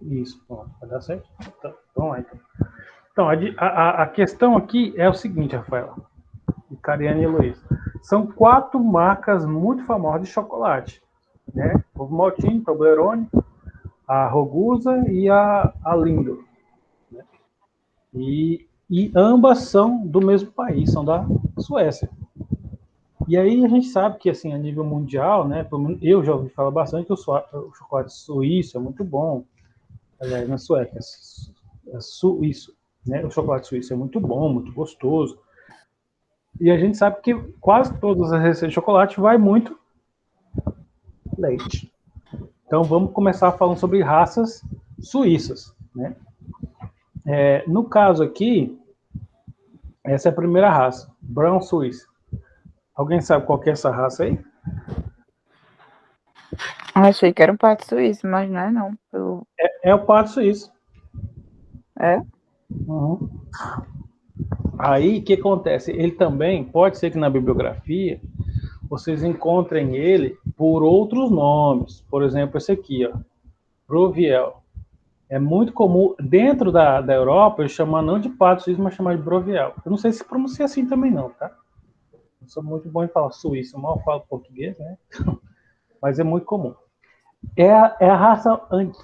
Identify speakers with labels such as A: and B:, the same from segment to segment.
A: Isso, pronto, vai dar certo. Então, vamos lá, então. Então, a questão aqui é o seguinte, Rafaela, e Cariane e Luiz. São 4 marcas muito famosas de chocolate, né? O Maltine, Toblerone, a Rogusa e a Lindo. Né? E ambas são do mesmo país, são da Suécia. E aí a gente sabe que, assim, a nível mundial, né, eu já ouvi falar bastante que o chocolate suíço é muito bom. Aliás, na Suécia, é suíço, né? O chocolate suíço é muito bom, muito gostoso. E a gente sabe que quase todas as receitas de chocolate vai muito leite. Então vamos começar falando sobre raças suíças, né? No caso aqui, essa é a primeira raça, Brown Swiss. Alguém sabe qual que é essa raça aí?
B: Eu achei que era um pato suíço, mas não é não.
A: É o pato suíço.
B: É?
A: Uhum. Aí, o que acontece? Ele também, pode ser que na bibliografia, vocês encontrem ele por outros nomes. Por exemplo, esse aqui, ó, Broviel. É muito comum, dentro da Europa, eu chamar não de pato suíço, mas chamar de Broviel. Eu não sei se pronuncia assim também não, tá? Eu sou muito bom em falar suíço, eu mal falo português, né? Mas é muito comum. É a raça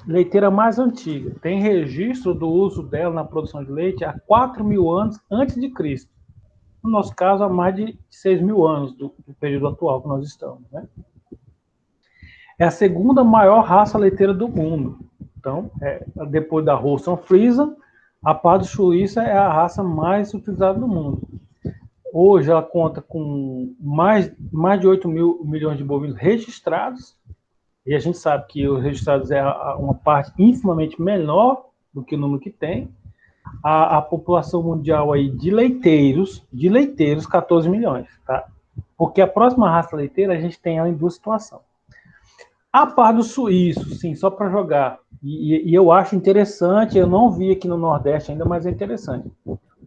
A: leiteira mais antiga. Tem registro do uso dela na produção de leite há 4.000 anos antes de Cristo. No nosso caso, há mais de 6.000 anos do período atual que nós estamos, né? É a segunda maior raça leiteira do mundo. Então, depois da Holstein Friesian, a Pardo Suíça é a raça mais utilizada do mundo. Hoje ela conta com mais de 8 milhões de bovinos registrados, e a gente sabe que os registrados é uma parte infinitamente menor do que o número que tem. A população mundial aí de leiteiros, 14 milhões, tá? Porque a próxima raça leiteira a gente tem ela em duas situações. A Pardo Suíço, sim, só para jogar. E eu acho interessante, eu não vi aqui no Nordeste ainda, mas é interessante.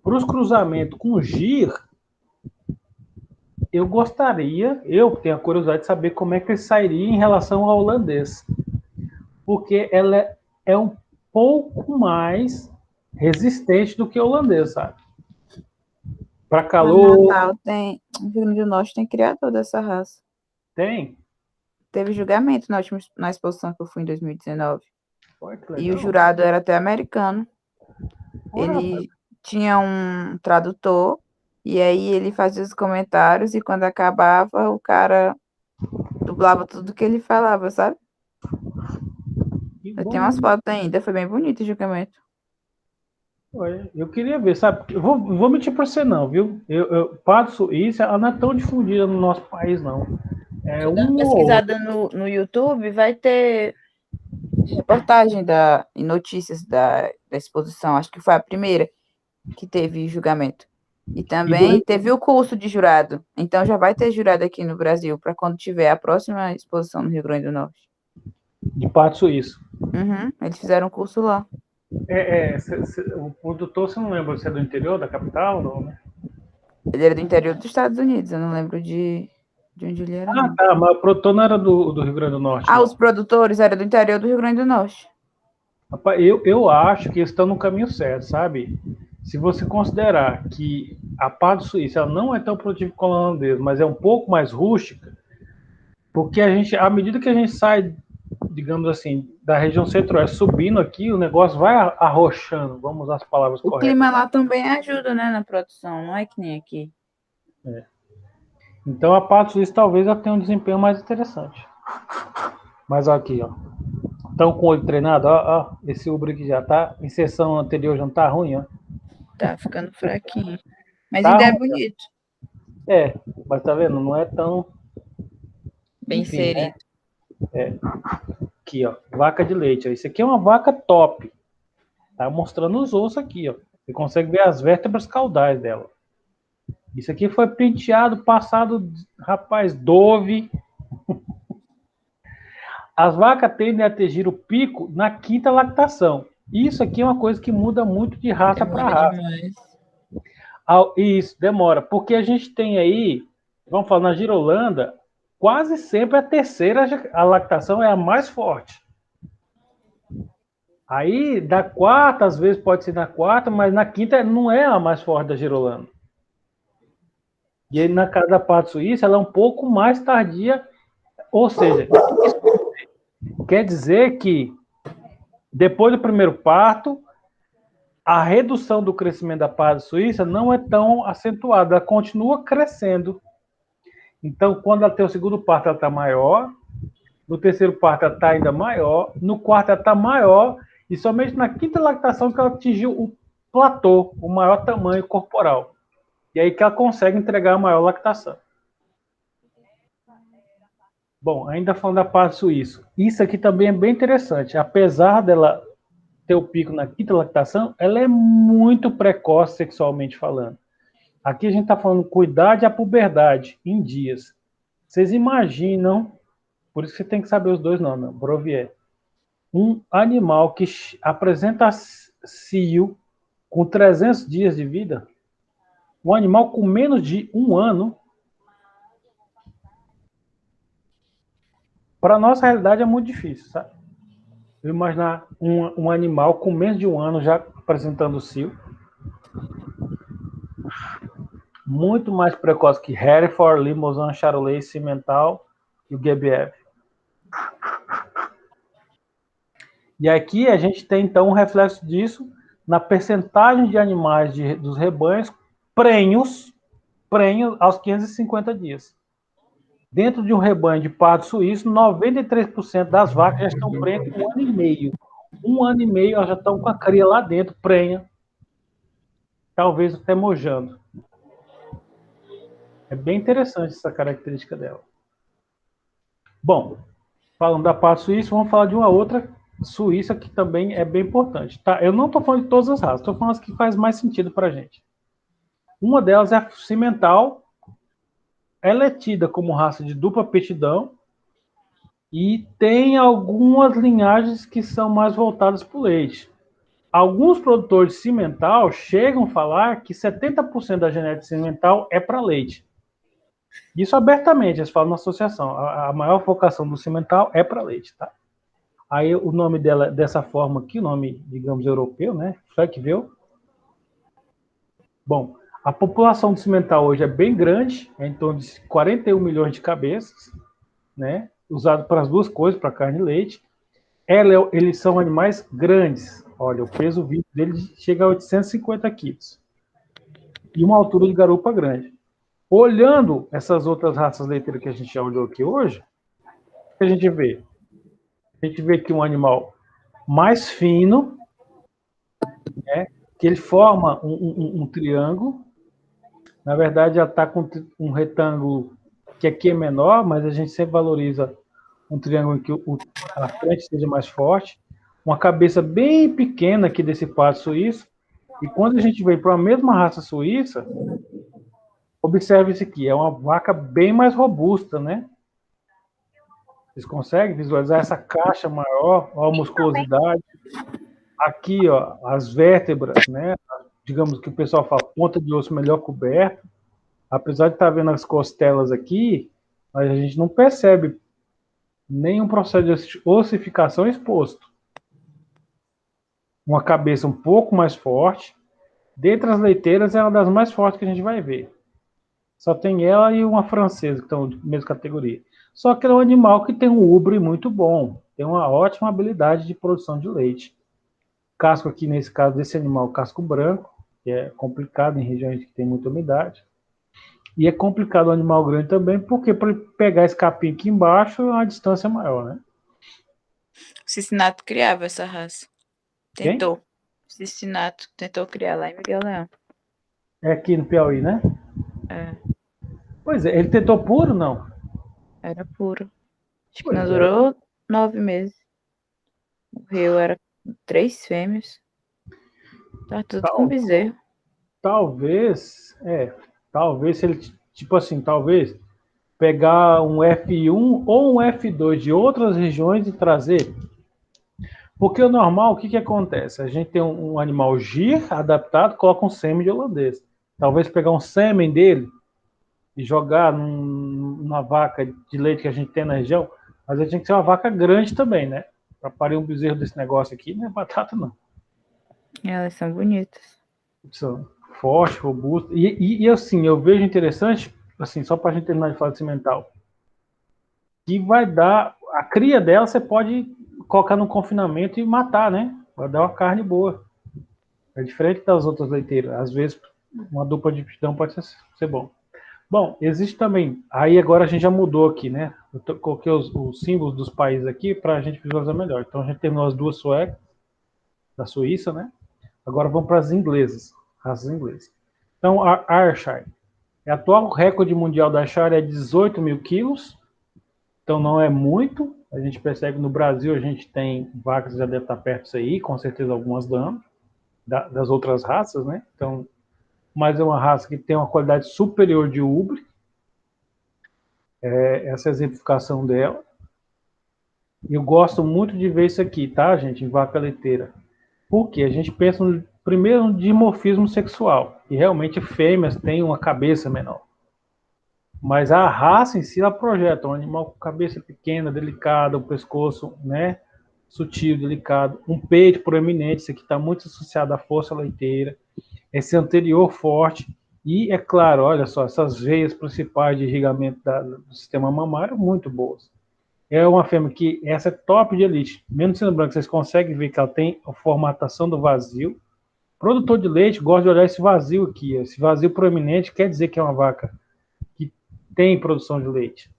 A: Para os cruzamentos com Gir, eu tenho a curiosidade de saber como é que ele sairia em relação ao holandês. Porque ela é um pouco mais resistente do que o holandês, sabe? Para calor.
B: Natal tem. O Rio Grande do Norte tem criador dessa raça.
A: Tem?
B: Teve julgamento na exposição que eu fui em 2019.
A: Olha que
B: E o
A: legal.
B: jurado era até americano.
A: Olha,
B: Ele tinha um tradutor, e aí ele fazia os comentários, e quando acabava, o cara dublava tudo que ele falava, sabe?
A: que
B: Eu tenho
A: bom.
B: umas fotos ainda, foi bem bonito o julgamento.
A: Eu queria ver, sabe? Eu vou mentir para você, não, viu? Pardo Suíça, ela não é tão difundida no nosso país, não. É
B: Tu dá uma
A: um ou outro.
B: pesquisada no YouTube, vai ter reportagem e notícias da exposição. Acho que foi a primeira que teve julgamento. E
A: E do,
B: também teve o curso de jurado. Então já vai ter jurado aqui no Brasil para quando tiver a próxima exposição no Rio Grande do Norte.
A: de Pardo Suíço.
B: Uhum, eles fizeram um curso lá.
A: O produtor, você não lembra se é do interior, da capital, não, né?
B: Ele era do interior dos Estados Unidos, eu não lembro de onde ele era,
A: Ah,
B: não.
A: tá, mas o produtor não era do Rio Grande do Norte,
B: Ah, os
A: não.
B: produtores eram do interior do Rio Grande do Norte.
A: Rapaz, eu acho que eles estão no caminho certo, sabe? Se você considerar que a Pardo Suíça ela não é tão produtiva como a holandesa, mas é um pouco mais rústica, porque à medida que a gente sai, digamos assim, da região centro-oeste subindo aqui, o negócio vai arrochando, vamos usar as palavras
B: O
A: corretas.
B: clima lá também ajuda, né, na produção, não é que nem aqui.
A: Então a Pardo Suíça talvez ela tenha um desempenho mais interessante. Mas ó, aqui, ó. Estão com o olho treinado, ó, esse Uber aqui já tá, em sessão anterior já não tá ruim, ó.
B: Tá ficando fraquinho. Mas
A: Tá
B: ainda é
A: ruim.
B: bonito.
A: Mas tá vendo? Não é tão.
B: Bem
A: Enfim, né?
B: inserido.
A: Aqui, ó. Vaca de leite. Ó. Isso aqui é uma vaca top. Tá mostrando os ossos aqui, ó. Você consegue ver as vértebras caudais dela. Isso aqui foi penteado, passado, rapaz, Dove. As vacas tendem a atingir o pico na quinta lactação. Isso aqui é uma coisa que muda muito de raça para
B: Demora
A: raça.
B: demais.
A: Isso, demora. Porque a gente tem aí, vamos falar, na girolanda, quase sempre a terceira a lactação é a mais forte. Aí, da quarta, às vezes pode ser na quarta, mas na quinta não é a mais forte da Girolamo. E aí, na casa da parto suíça, ela é um pouco mais tardia, ou seja, isso quer dizer que depois do primeiro parto, a redução do crescimento da parto suíça não é tão acentuada, ela continua crescendo. Então, quando ela tem o segundo parto, ela está maior, no terceiro parto ela está ainda maior, no quarto ela está maior, e somente na quinta lactação que ela atingiu o platô, o maior tamanho corporal. E aí que ela consegue entregar a maior lactação. Bom, ainda falando da parto suíça, isso aqui também é bem interessante. Apesar dela ter o pico na quinta lactação, ela é muito precoce sexualmente falando. Aqui a gente está falando cuidar da puberdade em dias. Vocês imaginam, por isso que você tem que saber os dois nomes, Brovier. Um animal que apresenta cio com 300 dias de vida, um animal com menos de um ano, para a nossa realidade é muito difícil, sabe? Eu imaginar um animal com menos de um ano já apresentando cio, muito mais precoce que Hereford, Limousin, Charolais, Cimental e o Gebiev. E aqui a gente tem, então, um reflexo disso na percentagem de animais dos rebanhos prenhos aos 550 dias. Dentro de um rebanho de parto suíço, 93% das vacas já estão prenhas com 1 ano e meio. 1 ano e meio elas já estão com a cria lá dentro, prenha, talvez até mojando. É bem interessante essa característica dela. Bom, falando da parto suíça, vamos falar de uma outra suíça que também é bem importante. Tá? Eu não estou falando de todas as raças, estou falando as que faz mais sentido para a gente. Uma delas é a cimental. Ela é tida como raça de dupla aptidão e tem algumas linhagens que são mais voltadas para o leite. Alguns produtores de cimental chegam a falar que 70% da genética cimental é para leite. Isso abertamente, eles falam na associação. A maior vocação do cimental é para leite, tá? Aí o nome dela, dessa forma aqui, o nome, digamos, europeu, né? Fleckville. Bom, a população do cimental hoje é bem grande, é em torno de 41 milhões de cabeças, né? Usado para as duas coisas, para carne e leite. Eles são animais grandes. Olha, o peso vivo deles chega a 850 quilos. E uma altura de garupa grande. Olhando essas outras raças leiteiras que a gente já olhou aqui hoje, o que a gente vê? A gente vê aqui um animal mais fino, né, que ele forma um triângulo. Na verdade, ela está com um retângulo que aqui é menor, mas a gente sempre valoriza um triângulo em que a frente seja mais forte. Uma cabeça bem pequena aqui desse pato suíço. E quando a gente vem para a mesma raça suíça, observe isso aqui, é uma vaca bem mais robusta, né? Vocês conseguem visualizar essa caixa maior, ó, a musculosidade. Aqui, ó, as vértebras, né? Digamos que o pessoal fala ponta de osso melhor coberta. Apesar de estar vendo as costelas aqui, mas a gente não percebe nenhum processo de ossificação exposto. Uma cabeça um pouco mais forte. Dentre as leiteiras, é uma das mais fortes que a gente vai ver. Só tem ela e uma francesa, que estão na mesma categoria. Só que ela é um animal que tem um ubre muito bom. Tem uma ótima habilidade de produção de leite. Casco aqui, nesse caso desse animal, casco branco, que é complicado em regiões que tem muita umidade. E é complicado o animal grande também, porque para ele pegar esse capim aqui embaixo, a distância é maior, né?
B: O Cincinnati criava essa raça.
A: Quem?
B: Tentou. O Cincinnati tentou criar lá em Miguel Leão.
A: É aqui no Piauí, né?
B: É,
A: Pois é, ele tentou puro, não?
B: era puro. Acho que
A: Pois
B: não
A: é.
B: durou 9 meses. Morreu, era 3 fêmeas. Tá tudo com bezerro.
A: Talvez se ele, tipo assim, talvez pegar um F1 ou um F2 de outras regiões e trazer. Porque o normal, o que que acontece? A gente tem um animal gir adaptado, coloca um sêmen de holandês. Talvez pegar um sêmen dele e jogar numa vaca de leite que a gente tem na região, mas a gente tem que ser uma vaca grande também, né? Para parir um bezerro desse negócio aqui, não é batata, não.
B: Elas são bonitas.
A: São fortes, robustas. E assim, eu vejo interessante, assim, só para a gente terminar de falar de cimental, que vai dar, a cria dela você pode colocar no confinamento e matar, né? Vai dar uma carne boa. É diferente das outras leiteiras. Às vezes, uma dupla de pistão pode ser bom. Bom, existe também. Aí agora a gente já mudou aqui, né? Coloquei os símbolos dos países aqui para a gente visualizar melhor. Então a gente terminou as duas suecas, da Suíça, né? Agora vamos para as inglesas, raças inglesas. Então a Ayrshire. O atual recorde mundial da Ayrshire é 18 mil quilos. Então não é muito. A gente percebe que no Brasil a gente tem vacas que já deve estar perto disso aí, com certeza algumas dando, das outras raças, né? Então, mas é uma raça que tem uma qualidade superior de ubre. Essa é a exemplificação dela. Eu gosto muito de ver isso aqui, tá, gente, em vaca leiteira. Porque a gente pensa primeiro no dimorfismo sexual, e realmente fêmeas têm uma cabeça menor. Mas a raça em si, ela projeta um animal com cabeça pequena, delicada, um pescoço, né, sutil, delicado, um peito proeminente, isso aqui está muito associado à força leiteira, esse anterior forte, e é claro, olha só, essas veias principais de irrigamento do sistema mamário, muito boas. É uma fêmea que essa é top de elite. Mesmo sendo branca, vocês conseguem ver que ela tem a formatação do vazio. Produtor de leite gosta de olhar esse vazio aqui. Esse vazio proeminente quer dizer que é uma vaca que tem produção de leite.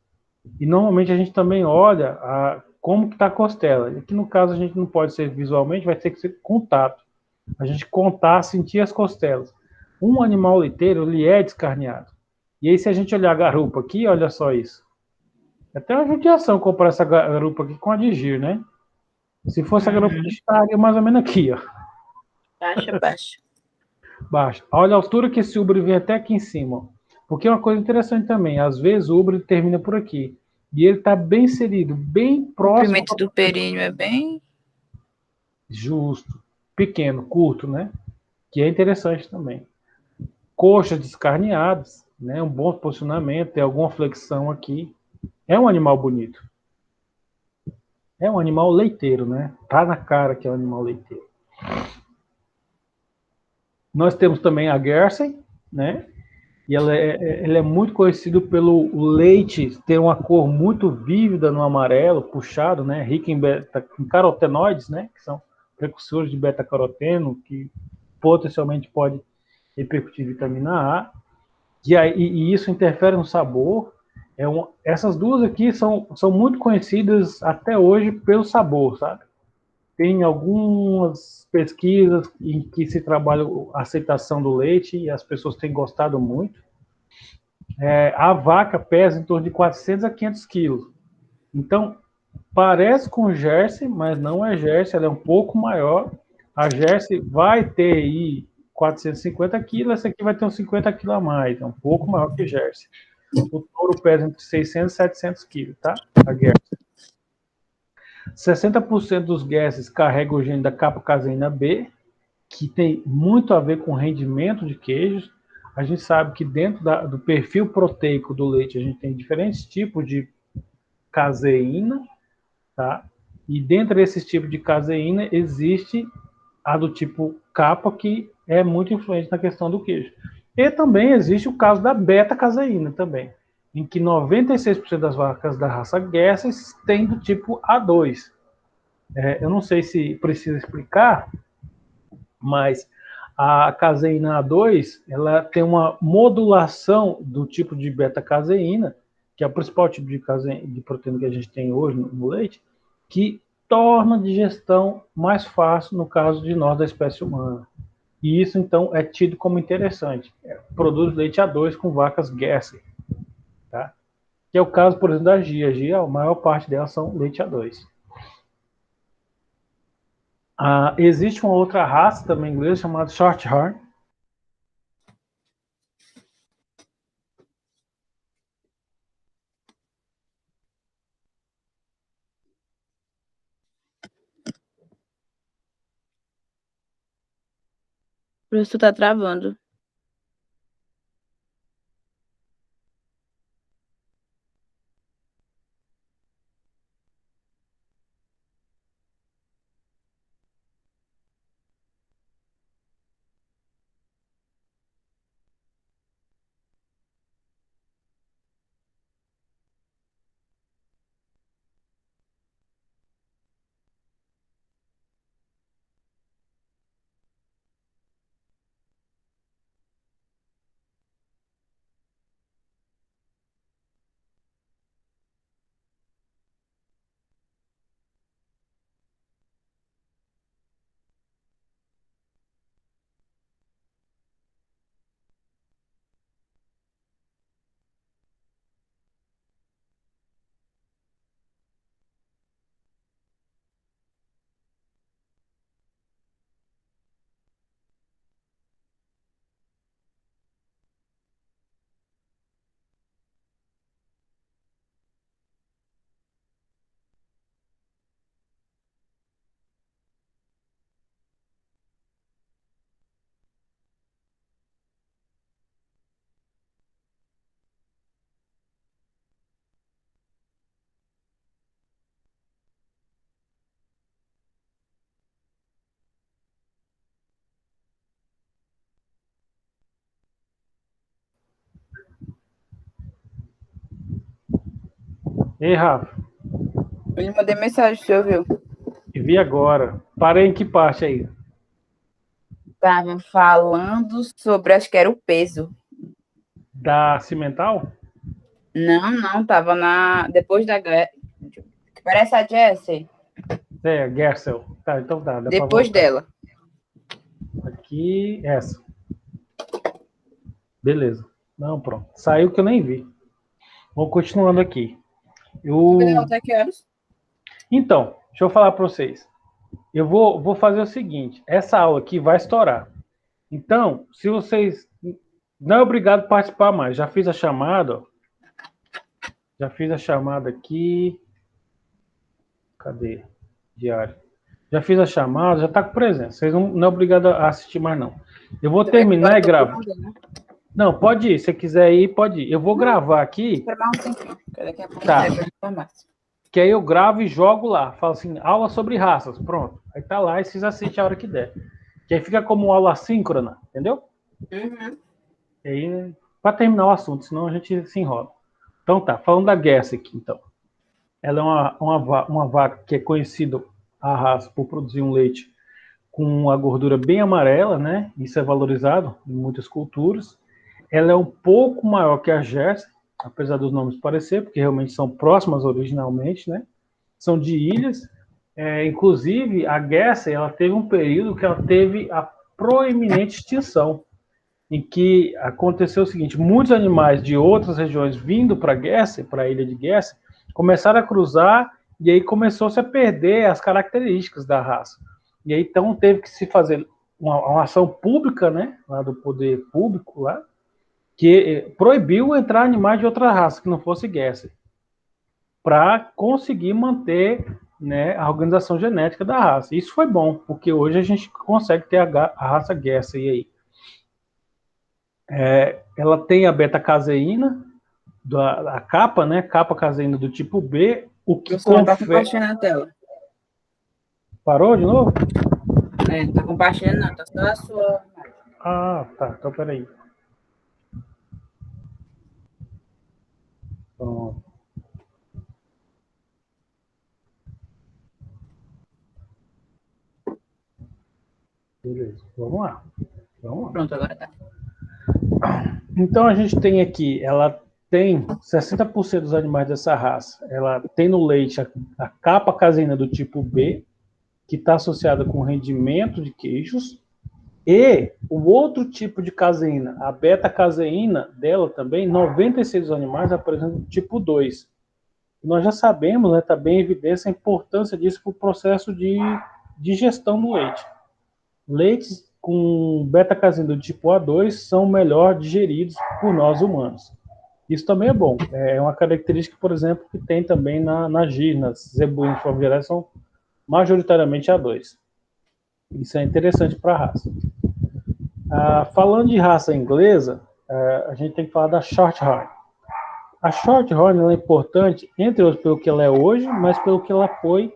A: E normalmente a gente também olha como que está a costela. Aqui no caso a gente não pode ser visualmente, vai ter que ser contato. A gente contar, sentir as costelas. Um animal leiteiro, ele é descarneado. E aí se a gente olhar a garupa aqui, olha só isso. É até uma judiação comparar essa garupa aqui com a de gir, né? Se fosse a garupa de estaria mais ou menos aqui, ó.
B: Baixa, baixa.
A: Baixo. Olha a altura que esse ubre vem até aqui em cima. Porque é uma coisa interessante também. Às vezes o ubre termina por aqui. E ele está bem inserido, bem
B: O
A: próximo.
B: comprimento do períneo é bem...
A: Justo. Pequeno, curto, né? Que é interessante também. Coxas descarneadas, né? Um bom posicionamento, tem alguma flexão aqui. É um animal bonito. É um animal leiteiro, né? Tá na cara que é um animal leiteiro. Nós temos também a Guernsey, né? E ele é muito conhecido pelo leite ter uma cor muito vívida no amarelo, puxado, né? Rico em carotenoides, né? Que são precursores de beta-caroteno, que potencialmente pode repercutir em vitamina A. E isso interfere no sabor. Essas duas aqui são muito conhecidas até hoje pelo sabor, sabe? Tem algumas pesquisas em que se trabalha a aceitação do leite e as pessoas têm gostado muito. A vaca pesa em torno de 400 a 500 quilos. Então, parece com Jersey, mas não é Jersey, ela é um pouco maior. A Jersey vai ter aí 450 quilos, essa aqui vai ter uns 50 quilos a mais, é um pouco maior que Jersey. O touro pesa entre 600 e 700 quilos, tá? A Jersey. 60% dos gases carregam o gene da caseína B, que tem muito a ver com o rendimento de queijos. A gente sabe que dentro do perfil proteico do leite a gente tem diferentes tipos de caseína, tá? E dentro desses tipos de caseína existe a do tipo capa, que é muito influente na questão do queijo. E também existe o caso da beta-caseína também, em que 96% das vacas da raça Guernsey tem do tipo A2. Eu não sei se precisa explicar, mas a caseína A2 ela tem uma modulação do tipo de beta-caseína, que é o principal tipo de proteína que a gente tem hoje no leite, que torna a digestão mais fácil no caso de nós da espécie humana. E isso, então, é tido como interessante. Produz leite A2 com vacas Guernsey, tá? Que é o caso, por exemplo, da Gia. A Gia, a maior parte delas são leite A2. Existe uma outra raça também inglesa chamada Shorthorn.
B: O professor tá travando.
A: Ei, Rafa,
B: Eu lhe mandei mensagem, você ouviu?
A: vi agora. Parei em que parte aí?
B: Tava falando sobre, acho que era o peso.
A: Da Cimental?
B: Não, não, tava depois da guerra. Que parece a Jessie.
A: É, Gersel. Tá, então dá pra
B: Depois
A: voltar.
B: dela.
A: Aqui, essa. Beleza. Não, pronto. Saiu que eu nem vi. Vou continuando aqui.
B: Tu vai levar
A: Eu...
B: até que horas?
A: Então, deixa eu falar para vocês. Eu vou fazer o seguinte: essa aula aqui vai estourar. Então, se vocês. Não é obrigado a participar mais. Já fiz a chamada, ó. Já fiz a chamada aqui. Cadê? Diário. Já fiz a chamada, já está com presença. Vocês não é obrigado a assistir mais, não. Eu vou
B: Tu vai embora
A: terminar e
B: todo
A: gravar.
B: mundo, né?
A: Não, pode ir. Se quiser ir, pode ir. Eu vou gravar aqui.
B: Esperar um tempinho, porque daqui a pouco
A: Tá.
B: sai pra farmácia.
A: Que aí eu gravo e jogo lá. Falo assim, aula sobre raças. Pronto. Aí tá lá e vocês assistem a hora que der. Que aí fica como aula síncrona, entendeu?
B: Uhum.
A: E aí, para terminar o assunto, senão a gente se enrola. Então tá, falando da Guess aqui, então. Ela é uma vaca que é conhecida, a raça, por produzir um leite com a gordura bem amarela, né? Isso é valorizado em muitas culturas. Ela é um pouco maior que a Jersey, apesar dos nomes parecer, porque realmente são próximas originalmente, né? São de ilhas. Inclusive, a Guessem, ela teve um período que ela teve a proeminente extinção, em que aconteceu o seguinte: muitos animais de outras regiões vindo para Guessem, para a ilha de Guessem, começaram a cruzar e aí começou-se a perder as características da raça. E aí então teve que se fazer uma ação pública, né, lá do poder público lá, que proibiu entrar animais de outra raça que não fosse Guessem, para conseguir manter, né, a organização genética da raça. Isso foi bom, porque hoje a gente consegue ter a raça Guessem aí. Ela tem a beta-caseína, a capa, né? Capa caseína do tipo B, o que
B: Você não tá
A: confere.
B: compartilhando a tela.
A: Parou de novo?
B: Não tá compartilhando, não, tá só a sua.
A: Ah, tá. Então peraí. Pronto. Beleza. Vamos lá.
B: Pronto, agora tá.
A: Então a gente tem aqui, ela tem 60% dos animais dessa raça. Ela tem no leite a capa caseína do tipo B, que está associada com rendimento de queijos. E o outro tipo de caseína, a beta-caseína dela também, 96 dos animais apresentam tipo 2. Nós já sabemos, né, está bem em evidência a importância disso para o processo de digestão do leite. Leites com beta-caseína do tipo A2 são melhor digeridos por nós humanos. Isso também é bom. É uma característica, por exemplo, que tem também na GI, nas zebuínas de forma geral, são majoritariamente A2. Isso é interessante para a raça. Falando de raça inglesa, a gente tem que falar da Shorthorn. A Shorthorn é importante, entre outros, pelo que ela é hoje, mas pelo que ela foi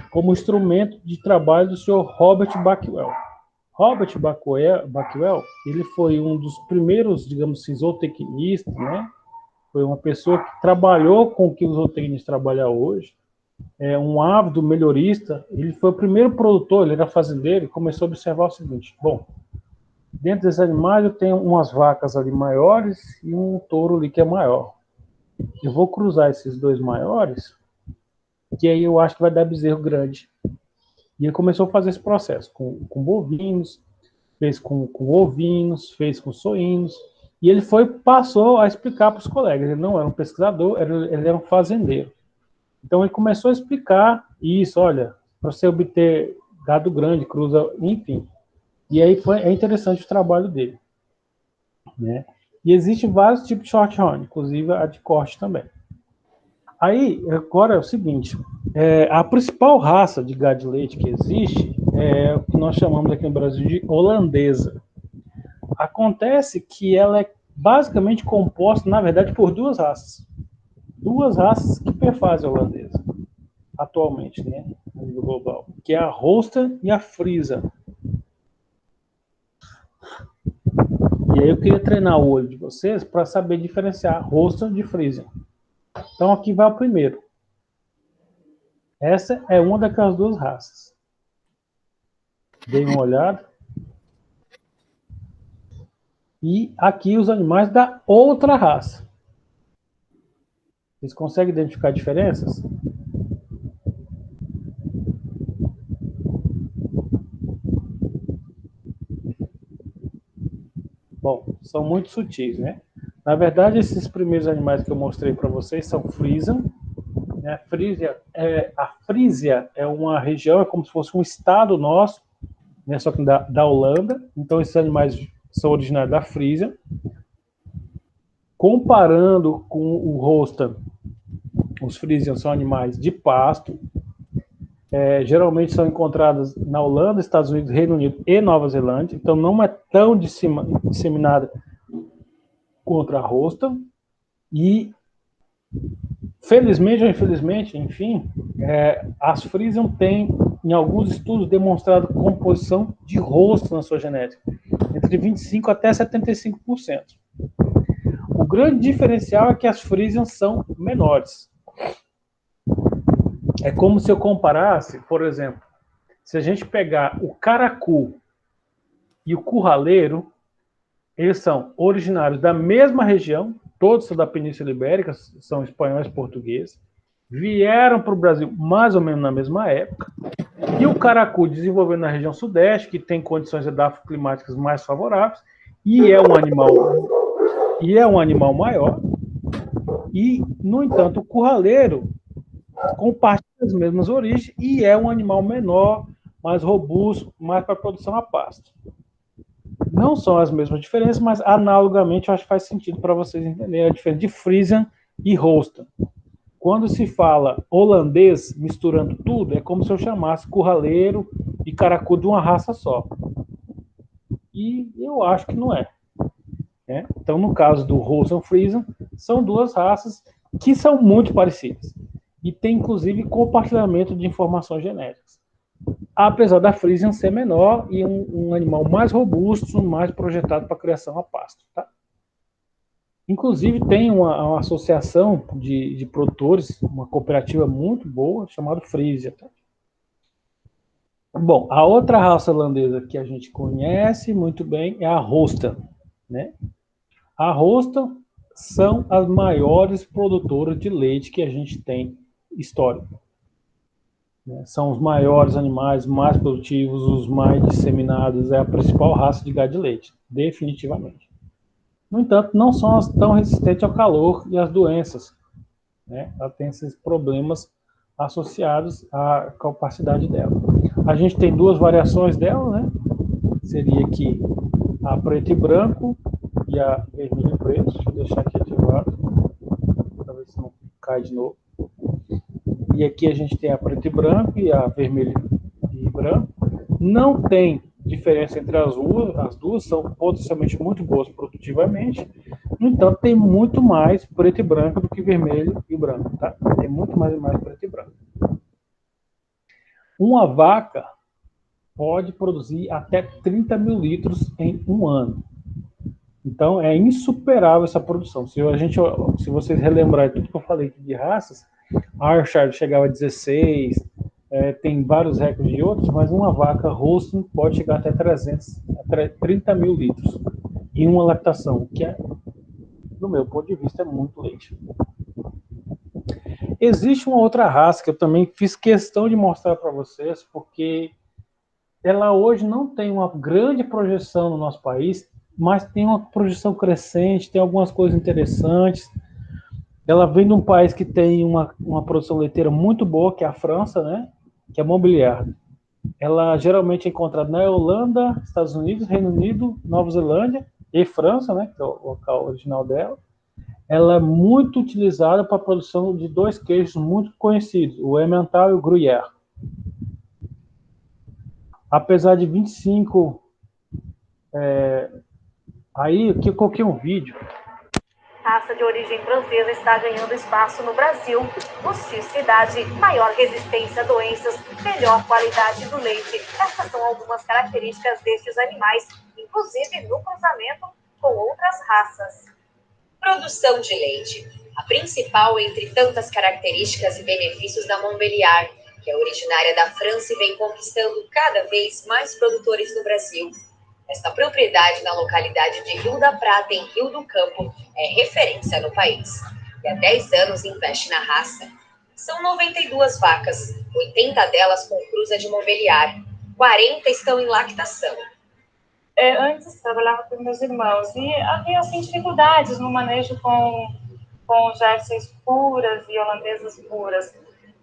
A: como instrumento de trabalho do Sr. Robert Backwell. Robert Backwell, ele foi um dos primeiros, digamos assim, zootecnistas, né? Foi uma pessoa que trabalhou com o que os zootecnistas trabalham hoje. É um ávido melhorista. Ele foi o primeiro produtor, ele era fazendeiro e começou a observar o seguinte: bom, dentro desses animais eu tenho umas vacas ali maiores e um touro ali que é maior. Eu vou cruzar esses dois maiores, que aí eu acho que vai dar bezerro grande. E ele começou a fazer esse processo com bovinos, fez com ovinos, fez com suínos, e ele passou a explicar para os colegas. Ele não era um pesquisador, ele era um fazendeiro. Então ele começou a explicar isso, olha, para você obter gado grande, cruza, enfim. E aí é interessante o trabalho dele, né? E existem vários tipos de shorthorn, inclusive a de corte também. Aí, agora é o seguinte, a principal raça de gado de leite que existe é o que nós chamamos aqui no Brasil de holandesa. Acontece que ela é basicamente composta, na verdade, por duas raças. Duas raças que perfazem a holandesa, atualmente, né, no nível global, que é a Holstein e a Friesian. E aí eu queria treinar o olho de vocês para saber diferenciar Holstein de Friesian. Então, aqui vai o primeiro. Essa é uma daquelas duas raças. Dei uma olhada. E aqui os animais da outra raça. Vocês conseguem identificar diferenças? Bom, são muito sutis, né? Na verdade, esses primeiros animais que eu mostrei para vocês são Friesian. Né? A Frísia é uma região, é como se fosse um estado nosso, né? Só que da Holanda. Então, esses animais são originários da Frísia. Comparando com o Holstein, os Friesian são animais de pasto. Geralmente são encontradas na Holanda, Estados Unidos, Reino Unido e Nova Zelândia. Então, não é tão disseminada contra a Holstein. E, felizmente ou infelizmente, enfim, as Friesian têm, em alguns estudos, demonstrado composição de Holstein na sua genética, entre 25% até 75%. O grande diferencial é que as Friesian são menores. É como se eu comparasse, por exemplo, se a gente pegar o caracu e o curraleiro, eles são originários da mesma região, todos são da Península Ibérica, são espanhóis e portugueses, vieram para o Brasil mais ou menos na mesma época, e o caracu desenvolveu na região sudeste, que tem condições edafoclimáticas mais favoráveis, e é um animal maior, e, no entanto, o curraleiro compartilha as mesmas origens e é um animal menor, mais robusto, mais para produção a pasto. Não são as mesmas diferenças, mas analogamente eu acho que faz sentido para vocês entenderem a diferença de Friesian e Holstein. Quando se fala holandês misturando tudo, é como se eu chamasse curraleiro e caracu de uma raça só. E eu acho que não é. Né? Então, no caso do Holstein e Friesian, são duas raças que são muito parecidas. E tem, inclusive, compartilhamento de informações genéticas. Apesar da Friesian ser menor e um animal mais robusto, mais projetado para criação a pasto. Tá? Inclusive, tem uma associação de produtores, uma cooperativa muito boa, chamada Frisia. Tá? Bom, a outra raça holandesa que a gente conhece muito bem é a Holstein. Né? A Holstein são as maiores produtoras de leite que a gente tem histórico. São os maiores animais, mais produtivos, os mais disseminados, é a principal raça de gado de leite, definitivamente. No entanto, não são as tão resistentes ao calor e às doenças. Né? Ela tem esses problemas associados à capacidade dela. A gente tem duas variações dela, né? Seria aqui a preto e branco e a vermelho e preto. Deixa eu deixar aqui ativado, para ver se não cai de novo. E aqui a gente tem a preto e branco e a vermelho e branco. Não tem diferença entre as duas são potencialmente muito boas produtivamente. No entanto, tem muito mais preto e branco do que vermelho e branco. Tá? Tem muito mais preto e branco. Uma vaca pode produzir até 30 mil litros em um ano. Então, é insuperável essa produção. Se vocês relembrarem tudo que eu falei aqui de raças, a Ayrshire chegava a 16, tem vários recordes de outros, mas uma vaca Holstein pode chegar até 30 mil litros em uma lactação, que do meu ponto de vista, é muito leite. Existe uma outra raça que eu também fiz questão de mostrar para vocês, porque ela hoje não tem uma grande projeção no nosso país, mas tem uma projeção crescente, tem algumas coisas interessantes. Ela vem de um país que tem uma produção leiteira muito boa, que é a França, né? Que é a Montbéliarde. Ela geralmente é encontrada na Holanda, Estados Unidos, Reino Unido, Nova Zelândia e França, né? Que é o local original dela. Ela é muito utilizada para a produção de dois queijos muito conhecidos, o Emmental e o Gruyère. Apesar de 25... Aí, aqui eu coloquei um vídeo.
C: Raça de origem francesa está ganhando espaço no Brasil. Rusticidade, maior resistência a doenças, melhor qualidade do leite. Essas são algumas características destes animais, inclusive no cruzamento com outras raças. Produção de leite, a principal entre tantas características e benefícios da Montbéliard, que é originária da França e vem conquistando cada vez mais produtores no Brasil. Esta propriedade na localidade de Rio da Prata, em Rio do Campo, é referência no país. E há 10 anos investe na raça. São 92 vacas, 80 delas com cruza de Montbéliard, 40 estão em lactação.
D: Antes trabalhava com meus irmãos e havia assim, dificuldades no manejo com jerseys puras e holandesas puras,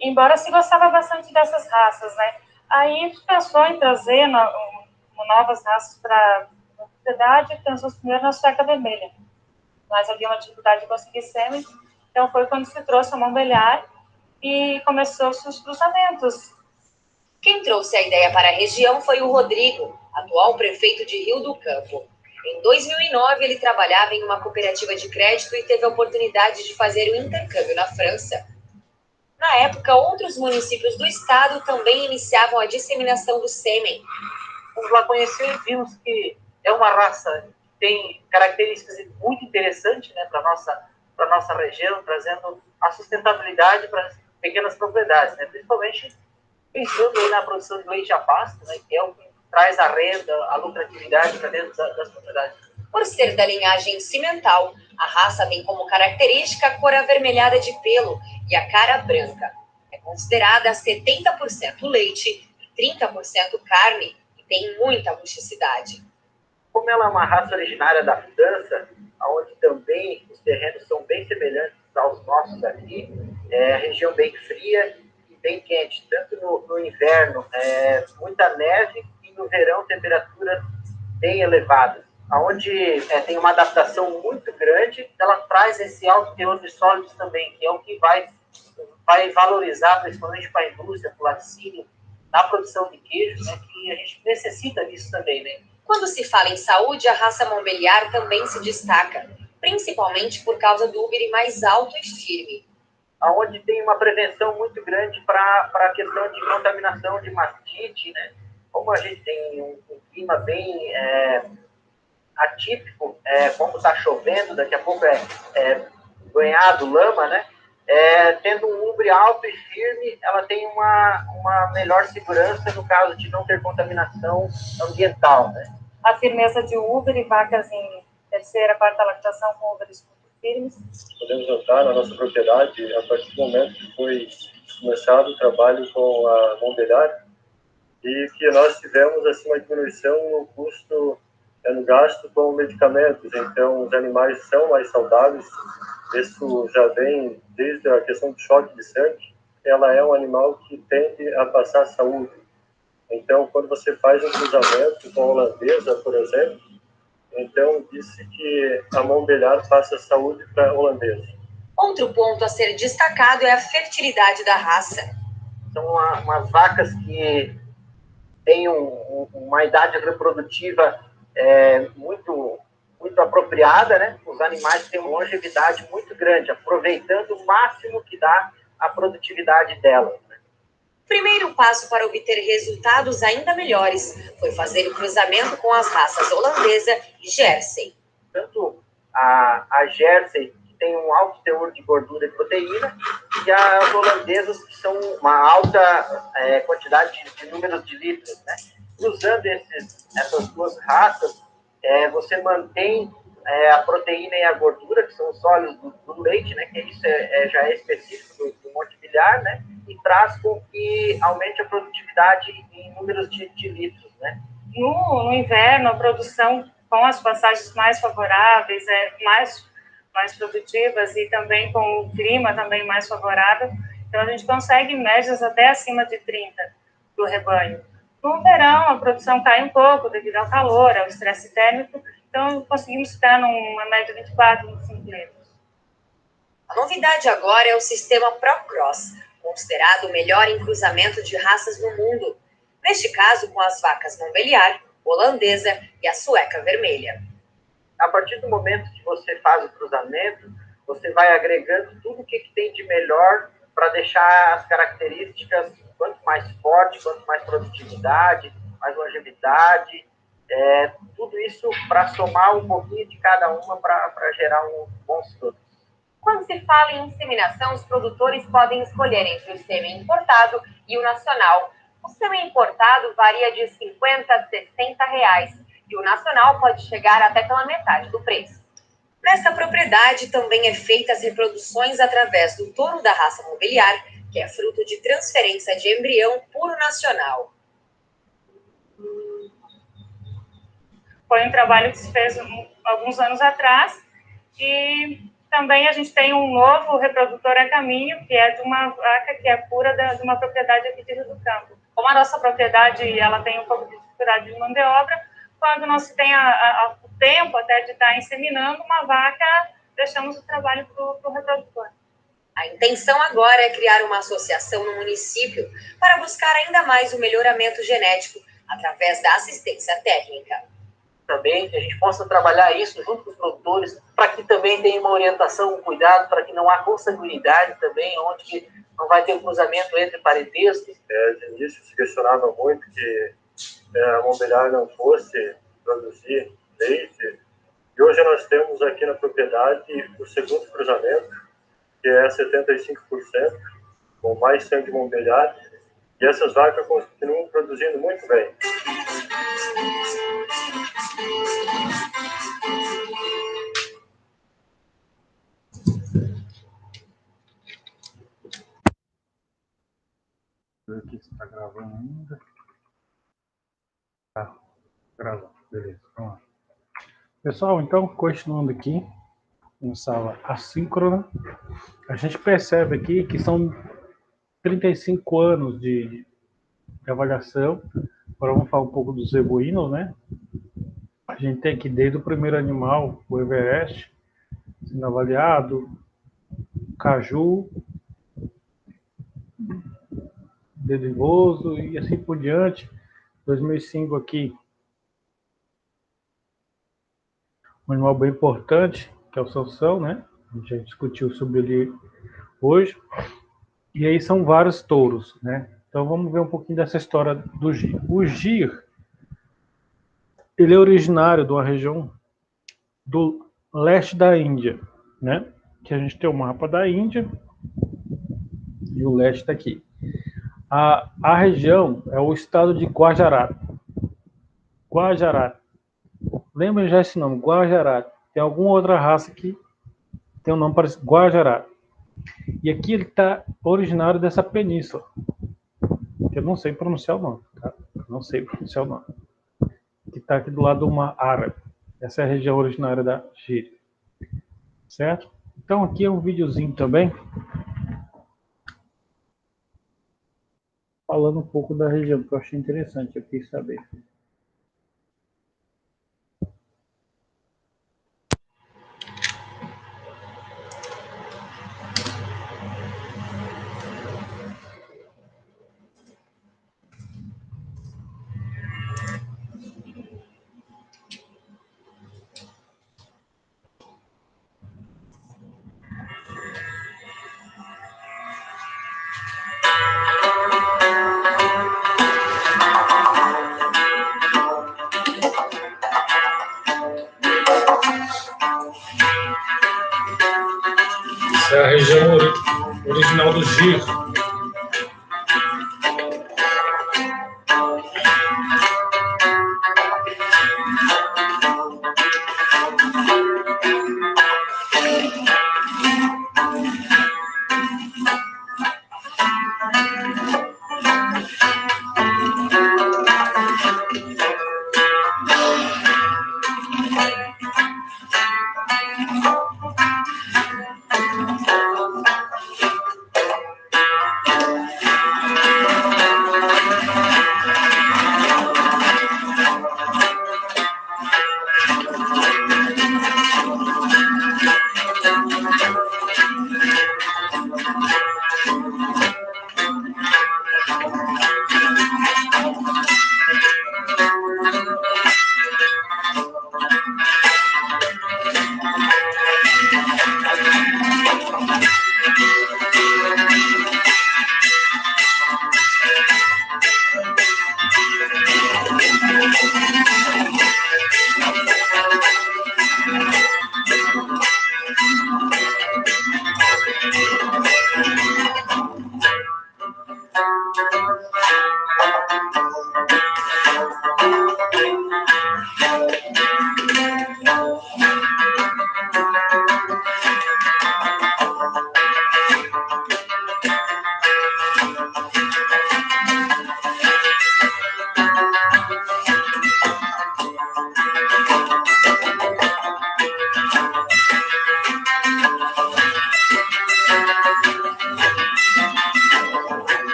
D: embora se gostava bastante dessas raças, né? Aí pensou em trazer novas raças para a propriedade e pensou primeiro na sueca vermelha, mas havia uma dificuldade de conseguir sêmen, então foi quando se trouxe a Montbéliard e começou-se os cruzamentos.
C: Quem trouxe a ideia para a região foi o Rodrigo, atual prefeito de Rio do Campo. Em 2009, ele trabalhava em uma cooperativa de crédito e teve a oportunidade de fazer o intercâmbio na França. Na época, outros municípios do estado também iniciavam a disseminação do sêmen.
E: Fomos lá conhecer e vimos que é uma raça que tem características muito interessantes, né, para a nossa região, trazendo a sustentabilidade para as pequenas propriedades, né, principalmente pensando aí na produção de leite a pasto, né, que é o que traz a renda, a lucratividade para dentro das propriedades.
C: Por ser da linhagem cimental, a raça tem como característica a cor avermelhada de pelo e a cara branca. É considerada 70% leite e 30% carne e tem muita rusticidade.
E: Como ela é uma raça originária da França, onde também os terrenos são bem semelhantes aos nossos aqui, a região bem fria e bem quente, tanto no inverno, muita neve, e no verão, temperaturas bem elevadas, onde tem uma adaptação muito grande. Ela traz esse alto teor de sólidos também, que é o que vai valorizar, principalmente para a indústria, para o laticínio, na produção de queijos, né, que a gente necessita disso também, né?
C: Quando se fala em saúde, a raça Montbéliard também se destaca, principalmente por causa do úbere mais alto e firme.
E: Onde tem uma prevenção muito grande para a questão de contaminação de mastite, né? Como a gente tem um clima bem atípico, como está chovendo, daqui a pouco banhado, lama, né? Tendo um úbere alto e firme, ela tem uma melhor segurança no caso de não ter contaminação ambiental, né?
D: A firmeza de úbere, vacas em terceira, quarta lactação com úberes muito firmes.
F: Podemos notar na nossa propriedade, a partir do momento que foi começado o trabalho com a Montbéliard, e que nós tivemos assim, uma diminuição no custo, no gasto com medicamentos. Então, os animais são mais saudáveis. Isso já vem desde a questão do choque de sangue. Ela é um animal que tende a passar saúde. Então, quando você faz um cruzamento com a holandesa, por exemplo, então disse que a Montbéliard passa saúde para a holandesa.
C: Outro ponto a ser destacado é a fertilidade da raça.
E: São umas vacas que têm uma idade reprodutiva muito apropriada, né? Os animais têm uma longevidade muito grande, aproveitando o máximo que dá a produtividade delas. Né?
C: O primeiro passo para obter resultados ainda melhores foi fazer o cruzamento com as raças holandesa e Jersey.
E: Tanto a Jersey, que tem um alto teor de gordura e proteína, e as holandesas, que são uma alta quantidade de números de litros, né? Usando essas duas raças, você mantém a proteína e a gordura, que são os sólidos do leite, né? Que isso já é específico do Montbéliard, né? E traz com que aumente a produtividade em números de litros, né?
D: No inverno, a produção com as passagens mais favoráveis, mais produtivas e também com o clima também mais favorável, então a gente consegue médias até acima de 30 do rebanho. No verão, a produção cai um pouco devido ao calor, ao estresse térmico, então conseguimos ficar numa média de 24, 25 litros.
C: A novidade agora é o sistema ProCross, considerado o melhor em cruzamento de raças no mundo. Neste caso, com as vacas Montbéliard, holandesa e a sueca vermelha.
E: A partir do momento que você faz o cruzamento, você vai agregando tudo o que tem de melhor para deixar as características quanto mais forte, quanto mais produtividade, mais longevidade Tudo isso para somar um pouquinho de cada uma para gerar um bons frutos.
C: Quando se fala em inseminação, os produtores podem escolher entre o sêmen importado e o nacional. O sêmen importado varia de R$ 50 a R$ 60 e o nacional pode chegar até pela metade do preço. Nessa propriedade também é feitas reproduções através do touro da raça Montbéliard, que é fruto de transferência de embrião puro nacional.
D: Foi um trabalho que se fez alguns anos atrás e também a gente tem um novo reprodutor a caminho, que é de uma vaca que é pura de uma propriedade aqui de Rio do Campo. Como a nossa propriedade ela tem um pouco de dificuldade de mão de obra, quando não se tem o tempo até de estar inseminando uma vaca, deixamos o trabalho para o reprodutor.
C: A intenção agora é criar uma associação no município para buscar ainda mais o melhoramento genético através da assistência técnica.
E: Também que a gente possa trabalhar isso junto com os produtores, para que também tenha uma orientação, um cuidado, para que não há consanguinidade também, onde não vai ter um cruzamento entre parentescos.
F: De início se questionava muito que a Montbéliard não fosse produzir leite, e hoje nós temos aqui na propriedade o segundo cruzamento, que é 75%, com mais sangue de Montbéliard, e essas vacas continuam produzindo muito bem.
A: Aqui está gravando ainda. Tá gravando, beleza, vamos lá. Pessoal, então, continuando aqui, em sala assíncrona, a gente percebe aqui que são 35 anos de avaliação. Agora vamos falar um pouco dos zebuínos, né? A gente tem aqui desde o primeiro animal, o Everest, sendo avaliado, Caju, Delivoso e assim por diante. 2005 aqui, um animal bem importante, que é o Sansão, né? A gente já discutiu sobre ele hoje. E aí são vários touros, né? Então vamos ver um pouquinho dessa história do Gir. O Gir, ele é originário de uma região do leste da Índia, né? Que a gente tem o mapa da Índia e o leste daqui. A região é o estado de Gujarat. Gujarat. Lembra já esse nome, Gujarat. Tem alguma outra raça que tem um nome parecido, Gujarat. E aqui ele está originário dessa península. Eu não sei pronunciar o nome, tá? Não sei pronunciar o nome. Que está aqui do lado do mar Árabe. Essa é a região originária da Gíria. Certo? Então aqui é um videozinho também falando um pouco da região, que eu achei interessante, eu quis saber. Essa é a região original do Gir.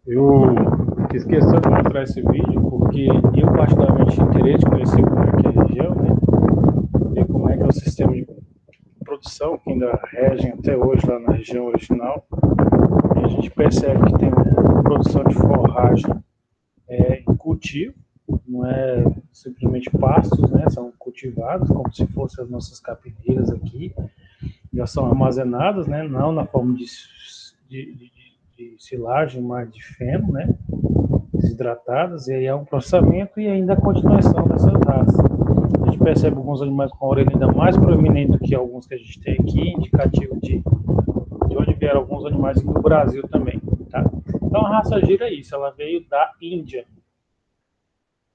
A: Eu fiz questão de mostrar esse vídeo porque eu particularmente tenho interesse em conhecer como é que é a região, né? Ver como é que é o sistema de produção que ainda regem até hoje lá na região original. E a gente percebe que tem uma produção de forragem em cultivo, não é simplesmente pastos, né? São cultivados como se fossem as nossas capineiras aqui, já são armazenadas, né? Não na forma de silagem, mas de feno, né? Desidratadas, e aí é um processamento e ainda a continuação dessas raças. A gente percebe alguns animais com a orelha ainda mais proeminente do que alguns que a gente tem aqui, indicativo de onde vieram alguns animais no Brasil também, tá? Então a raça gira é isso, ela veio da Índia.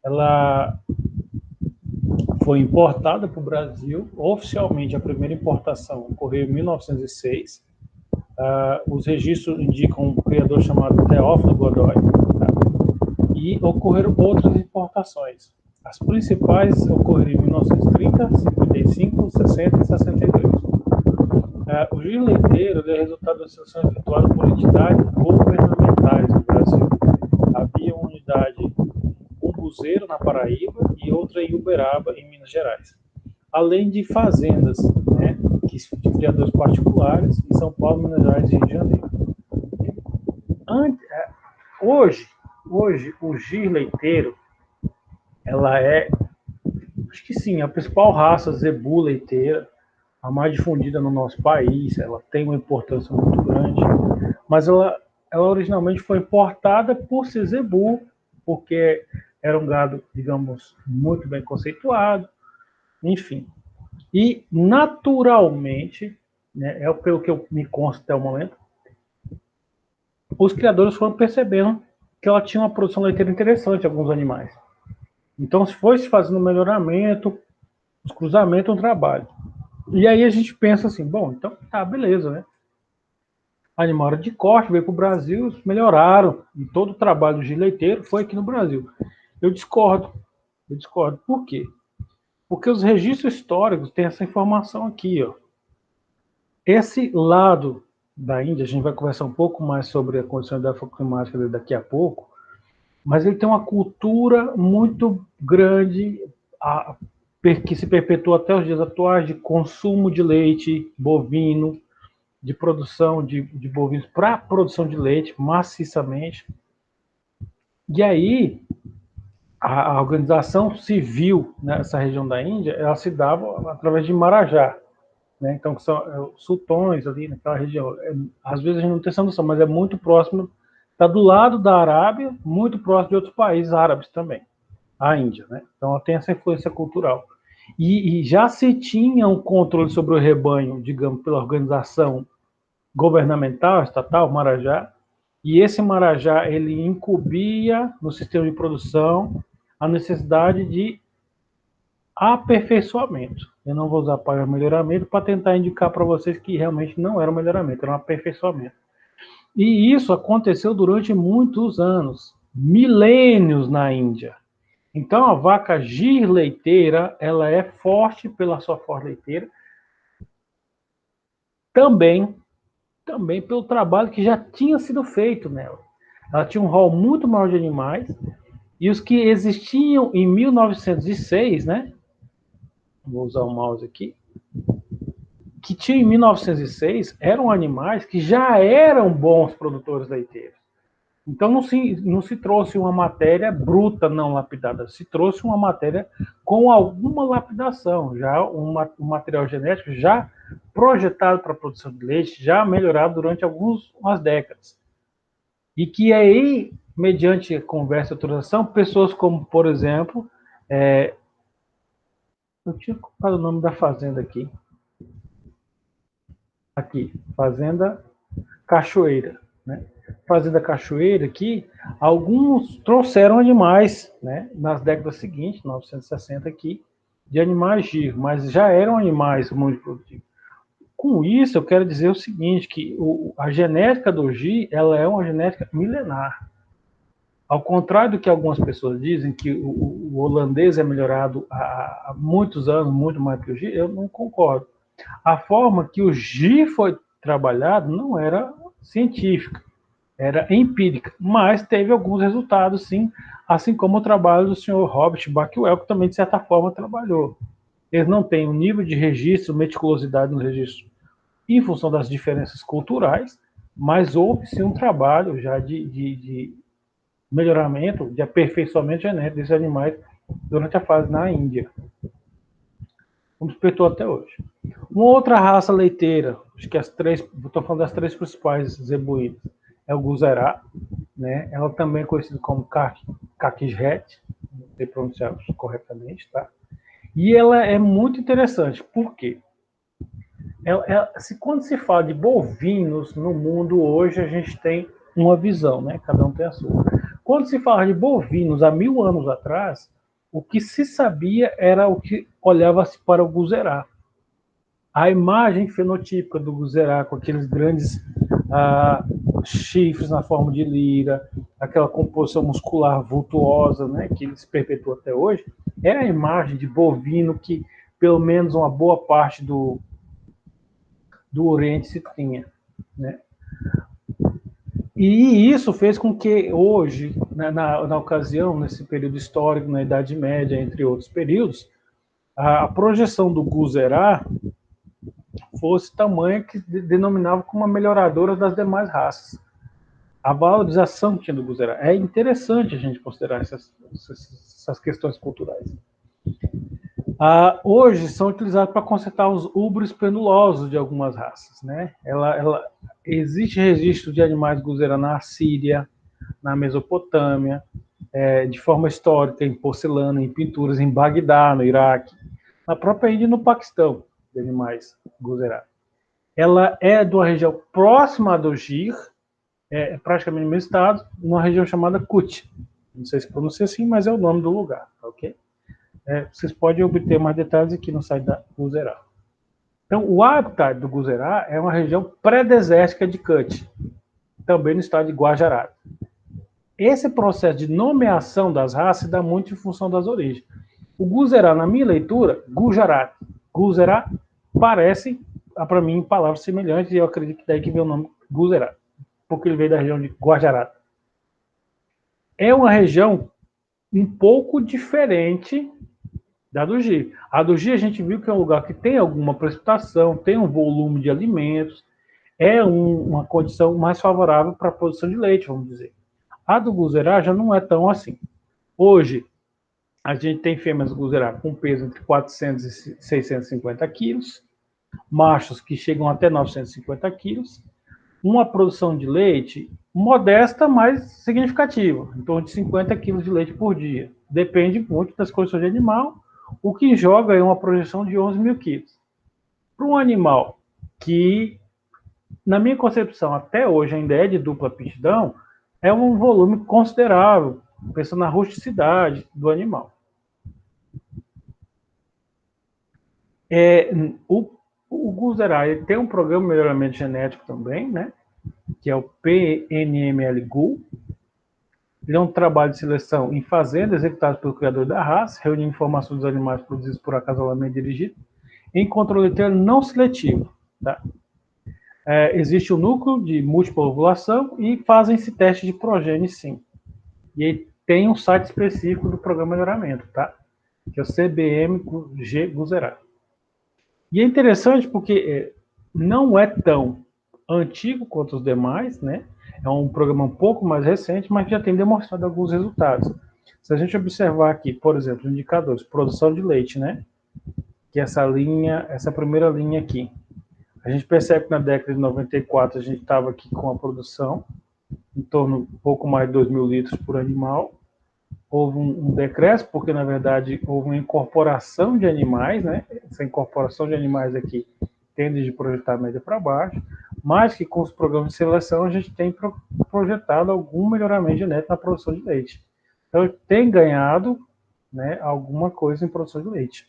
A: Ela foi importada para o Brasil, oficialmente a primeira importação ocorreu em 1906. Os registros indicam um criador chamado Teófilo Godoy, tá? E ocorreram outras importações. As principais ocorreram em 1930, 55, 60 e 62. O giro leiteiro é resultado da seleção efetuada por entidades governamentais no Brasil. Havia uma unidade em Umbuzeiro, na Paraíba, e outra em Uberaba, em Minas Gerais. Além de fazendas, né, de criadores particulares em São Paulo, Minas Gerais e Rio de Janeiro. Hoje o giro leiteiro, ela acho que sim, a principal raça zebu leiteira, a mais difundida no nosso país, ela tem uma importância muito grande, mas ela originalmente foi importada por ser zebu, porque era um gado, digamos, muito bem conceituado, enfim. E, naturalmente, né, pelo que eu me consta até o momento, os criadores foram percebendo que ela tinha uma produção leiteira interessante, alguns animais. Então, se foi se fazendo um melhoramento, os cruzamentos, um trabalho. E aí a gente pensa assim, bom, então tá, beleza, né? Animal de corte, veio para o Brasil, melhoraram, e todo o trabalho de leiteiro foi aqui no Brasil. Eu discordo. Por quê? Porque os registros históricos têm essa informação aqui, ó. Esse lado da Índia, a gente vai conversar um pouco mais sobre a condição climática daqui a pouco, mas ele tem uma cultura muito grande, que se perpetua até os dias atuais, de consumo de leite bovino, de produção de bovinos para produção de leite, maciçamente. E aí, a organização civil nessa região da Índia, ela se dava através de Marajá, né? Então, que são sultões ali naquela região. Às vezes a gente não tem essa noção, mas é muito próximo, está do lado da Arábia, muito próximo de outros países árabes também, a Índia, né? Então, ela tem essa influência cultural. E já se tinha um controle sobre o rebanho, digamos, pela organização governamental, estatal, Marajá, e esse Marajá, ele incumbia no sistema de produção a necessidade de aperfeiçoamento. Eu não vou usar a palavra melhoramento para tentar indicar para vocês que realmente não era um melhoramento, era um aperfeiçoamento. E isso aconteceu durante muitos anos, milênios na Índia. Então, a vaca gir leiteira, ela é forte pela sua força leiteira, também pelo trabalho que já tinha sido feito nela. Ela tinha um rol muito maior de animais, e os que existiam em 1906, né? Vou usar o mouse aqui. Que tinham em 1906 eram animais que já eram bons produtores leiteiros. Então não se trouxe uma matéria bruta não lapidada, se trouxe uma matéria com alguma lapidação, já um material genético já projetado para a produção de leite, já melhorado durante algumas décadas. E que aí, mediante conversa e autorização, pessoas como, por exemplo, eu tinha colocado o nome da fazenda aqui. Aqui, Fazenda Cachoeira, né? Fazenda Cachoeira aqui, alguns trouxeram animais, né, nas décadas seguintes, 1960 aqui, de animais giro, mas já eram animais muito produtivos. Com isso, eu quero dizer o seguinte, que a genética do GI, ela é uma genética milenar. Ao contrário do que algumas pessoas dizem, que o holandês é melhorado há muitos anos, muito mais que o GI, eu não concordo. A forma que o GI foi trabalhado não era científica, era empírica, mas teve alguns resultados, sim, assim como o trabalho do senhor Robert Backwell, que também, de certa forma, trabalhou. Eles não têm um nível de registro, meticulosidade no registro, em função das diferenças culturais, mas houve, sim, um trabalho já de melhoramento, de aperfeiçoamento genético desses animais durante a fase na Índia, como despertou até hoje. Uma outra raça leiteira, acho que estou falando das 3 principais zebuínas, é o Guzerá, né? Ela também é conhecida como Kakishet, não sei pronunciar corretamente, tá? E ela é muito interessante, por quê? Quando se fala de bovinos no mundo hoje, a gente tem uma visão, né? Cada um tem a sua. Quando se fala de bovinos há 1000 anos atrás, o que se sabia era o que olhava-se para o Guzerá. A imagem fenotípica do Guzerá, com aqueles grandes chifres na forma de lira, aquela composição muscular vultuosa, né, que se perpetua até hoje, é a imagem de bovino que, pelo menos, uma boa parte do Oriente se tinha, né? E isso fez com que hoje, na ocasião, nesse período histórico, na Idade Média, entre outros períodos, a projeção do Guzerá fosse tamanha que denominava como uma melhoradora das demais raças. A valorização que tinha do Guzerá. É interessante a gente considerar essas questões culturais. Hoje são utilizados para consertar os úberos pendulosos de algumas raças, né? Existe registro de animais Guzerá na Assíria, na Mesopotâmia, de forma histórica, em porcelana, em pinturas, em Bagdá, no Iraque, na própria Índia e no Paquistão, de animais Guzerá. Ela é de uma região próxima do Gir, praticamente no mesmo estado, numa região chamada Kutch. Não sei se pronuncia assim, mas é o nome do lugar, ok? Vocês podem obter mais detalhes aqui no site da Guzerá. Então, o habitat do Guzerá é uma região pré-desértica de Kutch, também no estado de Gujarat. Esse processo de nomeação das raças se dá muito em função das origens. O Guzerá, na minha leitura, Gujarat, Guzerá, parece, para mim, palavras semelhantes, e eu acredito que daí que vem o nome Guzerá, porque ele veio da região de Gujarat. É uma região um pouco diferente da do Gir. A do Gir a gente viu que é um lugar que tem alguma precipitação, tem um volume de alimentos, é uma condição mais favorável para a produção de leite, vamos dizer. A do Guzerá já não é tão assim. Hoje, a gente tem fêmeas Guzerá com peso entre 400 e 650 quilos, machos que chegam até 950 quilos, uma produção de leite modesta, mas significativa, em torno de 50 quilos de leite por dia. Depende muito das condições de animal, o que joga é uma projeção de 11 mil quilos. Para um animal que, na minha concepção, até hoje ainda é de dupla aptidão, é um volume considerável, pensando na rusticidade do animal. O Guzerá tem um programa de melhoramento genético também, né? Que é o PNML-GU. Ele é um trabalho de seleção em fazenda executado pelo criador da raça, reunindo informações dos animais produzidos por acasalamento dirigido, em controle leiteiro não seletivo. Tá? Existe um núcleo de múltipla ovulação e fazem-se testes de progênie, sim. E aí tem um site específico do programa de melhoramento, tá? Que é o CBMG Guzerá. E é interessante porque não é tão antigo quanto os demais, né? É um programa um pouco mais recente, mas já tem demonstrado alguns resultados. Se a gente observar aqui, por exemplo, indicadores, produção de leite, né? Que é essa primeira linha aqui. A gente percebe que na década de 94 a gente estava aqui com a produção em torno de um pouco mais de 2.000 litros por animal. Houve um decréscimo, porque na verdade houve uma incorporação de animais, né? Essa incorporação de animais aqui tende de projetar a média para baixo, mas que com os programas de seleção a gente tem projetado algum melhoramento genético na produção de leite. Então tem ganhado, né, alguma coisa em produção de leite.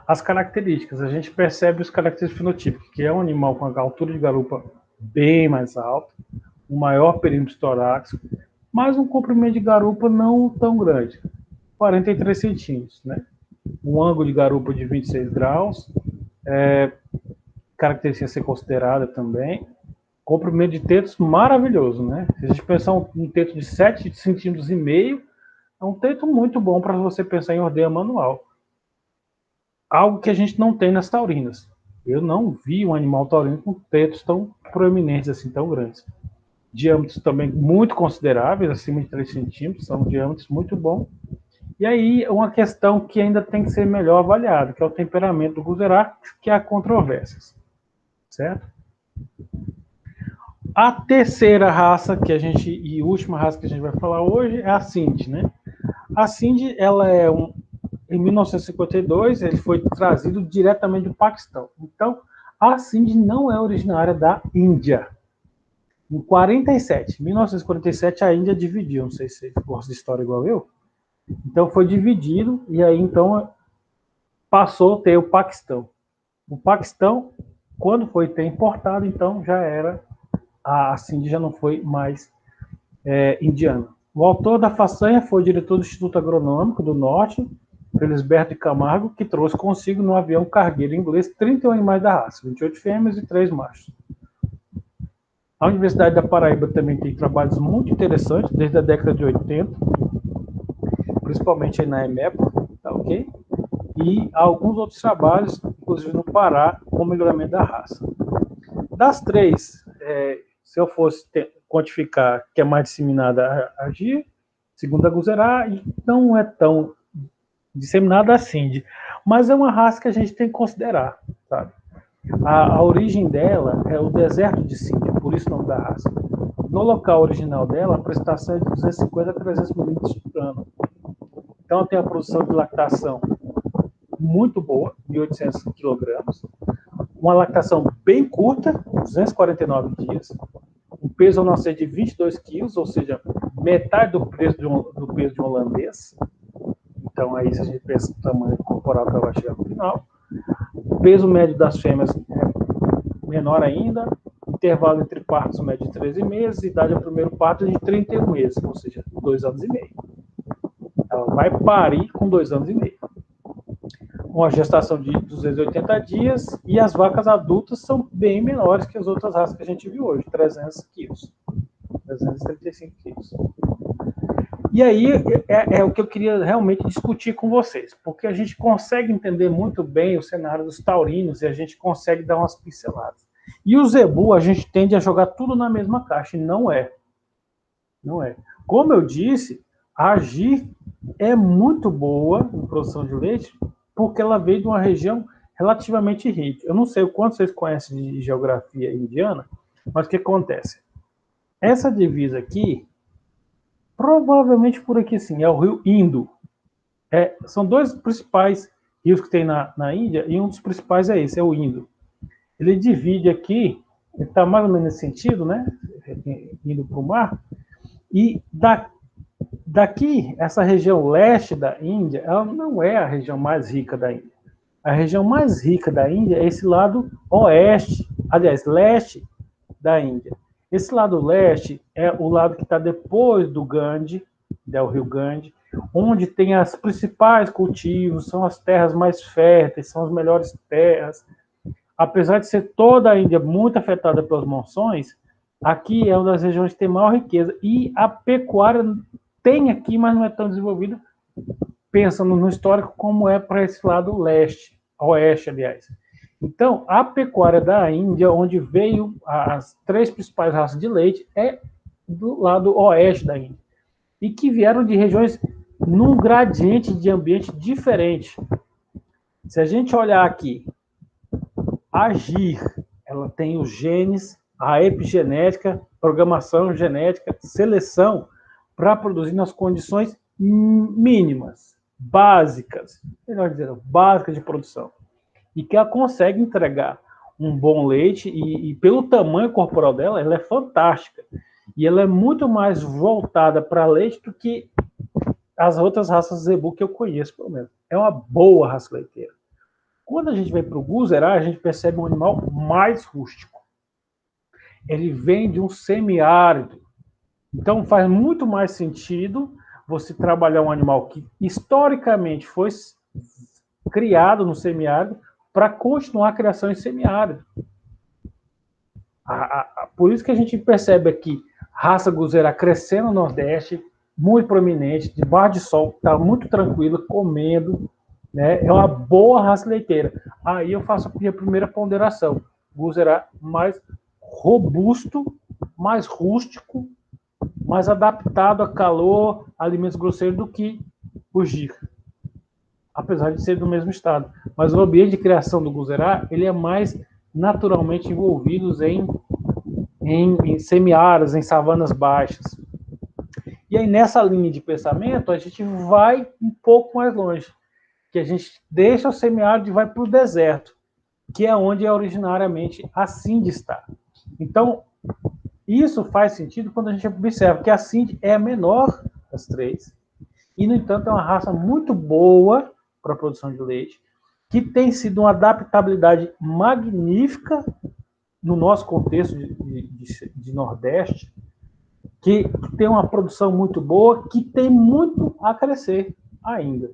A: As características, a gente percebe os característicos fenotípicos, que é um animal com a altura de garupa bem mais alta, um maior perímetro torácico, mas um comprimento de garupa não tão grande, 43 centímetros, né? Um ângulo de garupa de 26 graus, característica a ser considerada também. Comprimento de tetos maravilhoso, né? Se a gente pensar um teto de 7,5 centímetros, é um teto muito bom para você pensar em ordenha manual. Algo que a gente não tem nas taurinas. Eu não vi um animal taurino com tetos tão proeminentes, assim, tão grandes. Diâmetros também muito consideráveis, acima de 3 centímetros, são diâmetros muito bons. E aí, uma questão que ainda tem que ser melhor avaliada, que é o temperamento do Guzerat, que há controvérsias. Certo? A terceira raça que a gente, e última raça que a gente vai falar hoje é a Sindh, né? A Sindh, ela é em 1952, ele foi trazido diretamente do Paquistão. Então, a Sindh não é originária da Índia. Em 1947, a Índia dividiu, não sei se você gosta de história igual eu. Então, foi dividido, e aí, então, passou a ter o Paquistão. O Paquistão, quando foi ter importado, então, já era, a Sindh já não foi mais indiana. O autor da façanha foi o diretor do Instituto Agronômico do Norte, Felisberto de Camargo, que trouxe consigo no avião cargueiro inglês 31 animais da raça, 28 fêmeas e 3 machos. A Universidade da Paraíba também tem trabalhos muito interessantes, desde a década de 80, principalmente aí na EMEPA, tá ok? E alguns outros trabalhos, inclusive no Pará, com o melhoramento da raça. Das três, se eu fosse quantificar, que é mais disseminada a Gir, segundo a Guzerat, e não é tão disseminada a Sindh, mas é uma raça que a gente tem que considerar, sabe? A origem dela é o deserto de Sindh, por isso o nome da raça. No local original dela, a precipitação é de 250 a 300 milímetros por ano. Então, ela tem a produção de lactação muito boa, 1.800 quilogramas, uma lactação bem curta, 249 dias, um peso ao nascer de 22 quilos, ou seja, metade do peso de um holandês. Então, aí, se a gente pensa no tamanho corporal que ela vai chegar no final. O peso médio das fêmeas é menor ainda, intervalo entre partos médio de 13 meses, idade ao primeiro parto de 31 meses, ou seja, 2 anos e meio. Ela vai parir com 2 anos e meio. Uma gestação de 280 dias, e as vacas adultas são bem menores que as outras raças que a gente viu hoje, 300 quilos, 335 quilos. E aí é o que eu queria realmente discutir com vocês, porque a gente consegue entender muito bem o cenário dos taurinos e a gente consegue dar umas pinceladas. E o zebu, a gente tende a jogar tudo na mesma caixa, e não é. Não é. Como eu disse, a Gir é muito boa em produção de leite, porque ela veio de uma região relativamente rica. Eu não sei o quanto vocês conhecem de geografia indiana, mas o que acontece? Essa divisa aqui, provavelmente por aqui sim, é o rio Indo. São dois principais rios que tem na Índia, e um dos principais é esse, é o Indo. Ele divide aqui, ele está mais ou menos nesse sentido, né? Indo para o mar, e daqui, essa região leste da Índia, ela não é a região mais rica da Índia. A região mais rica da Índia é esse lado oeste, aliás, leste da Índia. Esse lado leste é o lado que está depois do Gange, o rio Gange, onde tem as principais cultivos, são as terras mais férteis, são as melhores terras. Apesar de ser toda a Índia muito afetada pelas monções, aqui é uma das regiões que tem maior riqueza. E a pecuária tem aqui, mas não é tão desenvolvida, pensando no histórico, como é para esse lado leste, oeste, aliás. Então, a pecuária da Índia, onde veio as 3 principais raças de leite, é do lado oeste da Índia. E que vieram de regiões num gradiente de ambiente diferente. Se a gente olhar aqui, a Gir, ela tem os genes, a epigenética, programação genética, seleção, para produzir nas condições mínimas, básicas, melhor dizendo, básicas de produção. E que ela consegue entregar um bom leite, e pelo tamanho corporal dela, ela é fantástica. E ela é muito mais voltada para leite do que as outras raças zebu que eu conheço, pelo menos. É uma boa raça leiteira. Quando a gente vai para o Guzerá, a gente percebe um animal mais rústico. Ele vem de um semiárido. Então faz muito mais sentido você trabalhar um animal que historicamente foi criado no semiárido para continuar a criação em semiárido. Por isso que a gente percebe aqui raça Guzerá crescendo no Nordeste, muito prominente, debaixo de sol, está muito tranquila, comendo, né? É uma boa raça leiteira. Aí eu faço a minha primeira ponderação. Guzerá mais robusto, mais rústico, mais adaptado a calor, alimentos grosseiros do que o Gira. Apesar de ser do mesmo estado. Mas o ambiente de criação do Guzerá, ele é mais naturalmente envolvido em semiáridas, em savanas baixas. E aí, nessa linha de pensamento, a gente vai um pouco mais longe. Que a gente deixa o semiárido e vai para o deserto, que é onde é originariamente a Cindy está. Então, isso faz sentido quando a gente observa que a Cindy é a menor das três, e, no entanto, é uma raça muito boa para a produção de leite, que tem sido uma adaptabilidade magnífica no nosso contexto de Nordeste, que tem uma produção muito boa, que tem muito a crescer ainda.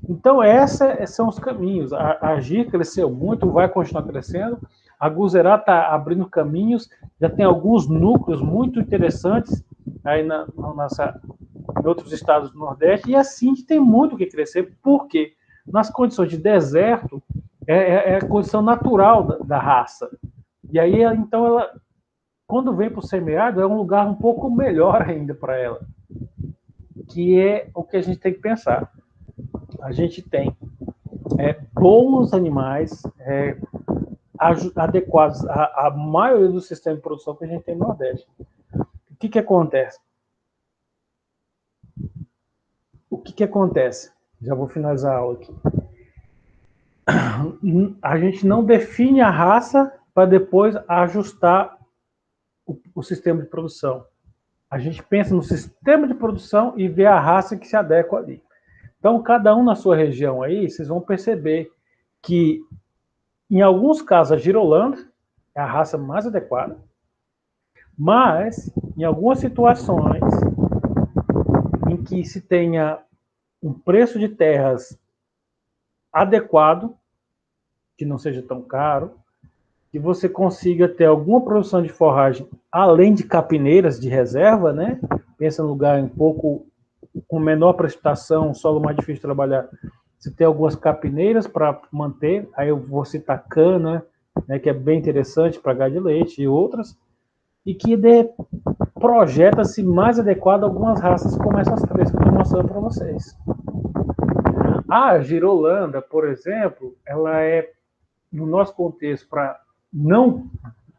A: Então, esses são os caminhos. A Gira cresceu muito, vai continuar crescendo. A Guzerá está abrindo caminhos, já tem alguns núcleos muito interessantes aí em outros estados do Nordeste, e assim tem muito o que crescer, porque nas condições de deserto é a condição natural da raça. E aí, então, ela, quando vem para o semiárido, é um lugar um pouco melhor ainda para ela, que é o que a gente tem que pensar. A gente tem bons animais adequados à maioria do sistema de produção que a gente tem no Nordeste. O que acontece? Já vou finalizar a aula aqui. A gente não define a raça para depois ajustar o sistema de produção. A gente pensa no sistema de produção e vê a raça que se adequa ali. Então, cada um na sua região aí, vocês vão perceber que, em alguns casos, a Girolanda é a raça mais adequada, mas, em algumas situações em que se tenha um preço de terras adequado, que não seja tão caro, que você consiga ter alguma produção de forragem, além de capineiras de reserva, né? Pensa em lugar um pouco com menor precipitação, solo mais difícil de trabalhar. Você tem algumas capineiras para manter, aí eu vou citar cana, né, que é bem interessante para gado de leite, e outras, e que projeta-se mais adequado a algumas raças, como essas três que eu estou mostrando para vocês. A Girolanda, por exemplo, ela é, no nosso contexto, para não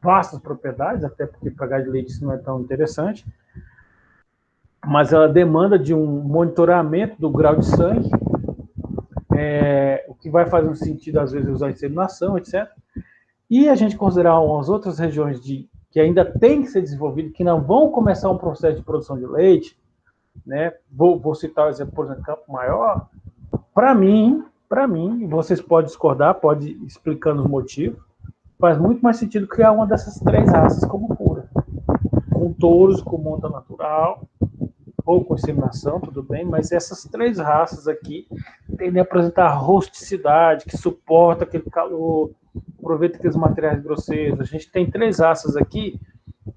A: vastas propriedades, até porque para gado de leite isso não é tão interessante, mas ela demanda de um monitoramento do grau de sangue, o que vai fazer um sentido, às vezes, usar inseminação, etc. E a gente considerar umas outras regiões que ainda tem que ser desenvolvido, que não vão começar um processo de produção de leite, né? Vou citar o exemplo, por exemplo, Campo Maior. Para mim, vocês podem discordar, pode ir explicando os motivos, faz muito mais sentido criar uma dessas três raças como pura, com touros, com monta natural, ou com inseminação, tudo bem, mas essas três raças aqui tendem a apresentar rusticidade, que suporta aquele calor, aproveita aqueles materiais grosseiros. A gente tem três raças aqui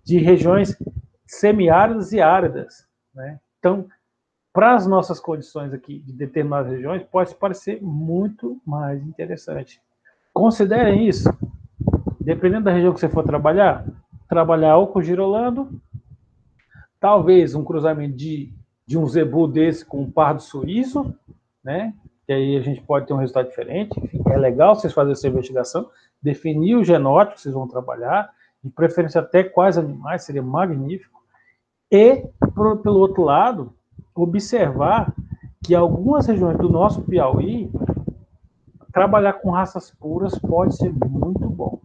A: de regiões semiáridas e áridas, né? Então, para as nossas condições aqui de determinadas regiões, pode parecer muito mais interessante. Considerem isso. Dependendo da região que você for trabalhar ou com girolando, talvez um cruzamento de um zebu desse com um pardo suíço, né? Que aí a gente pode ter um resultado diferente. Enfim, é legal vocês fazerem essa investigação, definir o genótipo que vocês vão trabalhar, de preferência até quais animais, seria magnífico. E, pelo outro lado, observar que algumas regiões do nosso Piauí, trabalhar com raças puras pode ser muito bom.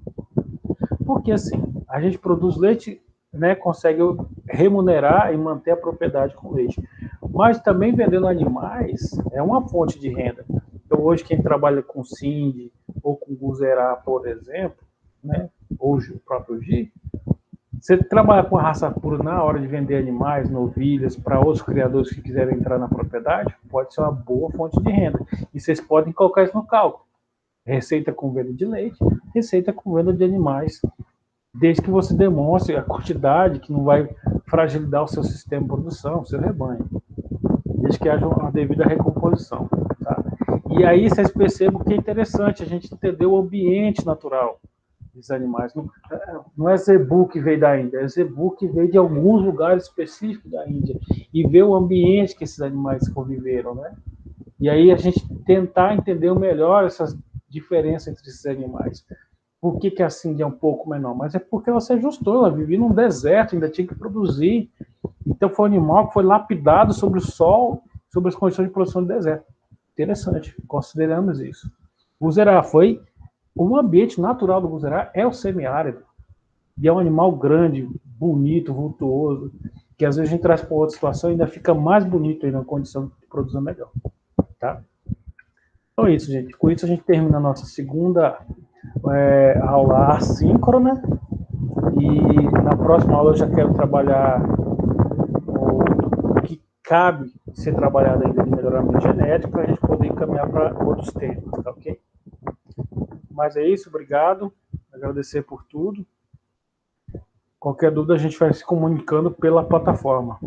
A: Porque, assim, a gente produz leite, né, consegue remunerar e manter a propriedade com leite. Mas também vendendo animais é uma fonte de renda. Então, hoje, quem trabalha com Cindy, ou com o Guzerá, por exemplo, né? Ou o próprio Gi, você trabalha com a raça pura na hora de vender animais, novilhas, para outros criadores que quiserem entrar na propriedade, pode ser uma boa fonte de renda. E vocês podem colocar isso no cálculo. Receita com venda de leite, receita com venda de animais, desde que você demonstre a quantidade que não vai fragilizar o seu sistema de produção, o seu rebanho, desde que haja uma devida recomposição. Tá? E aí vocês percebem que é interessante a gente entender o ambiente natural dos animais. Não é zebu que veio da Índia, é zebu que veio de alguns lugares específicos da Índia e ver o ambiente que esses animais conviveram, né? E aí a gente tentar entender melhor essas diferenças entre esses animais. Por que a Cindy é um pouco menor? Mas é porque ela se ajustou, ela vivia num deserto, ainda tinha que produzir. Então foi um animal que foi lapidado sobre o sol, sobre as condições de produção do deserto. Interessante, consideramos isso. O Guzerá foi... O ambiente natural do Guzerá é o semiárido. E é um animal grande, bonito, vultuoso, que às vezes a gente traz para outra situação e ainda fica mais bonito aí na condição de produção melhor. Tá? Então é isso, gente. Com isso a gente termina a nossa segunda aula assíncrona. E na próxima aula eu já quero trabalhar o que cabe ser trabalhado ainda de melhoramento genético para a gente poder encaminhar para outros temas, tá ok? Mas é isso, obrigado. Agradecer por tudo. Qualquer dúvida a gente vai se comunicando pela plataforma.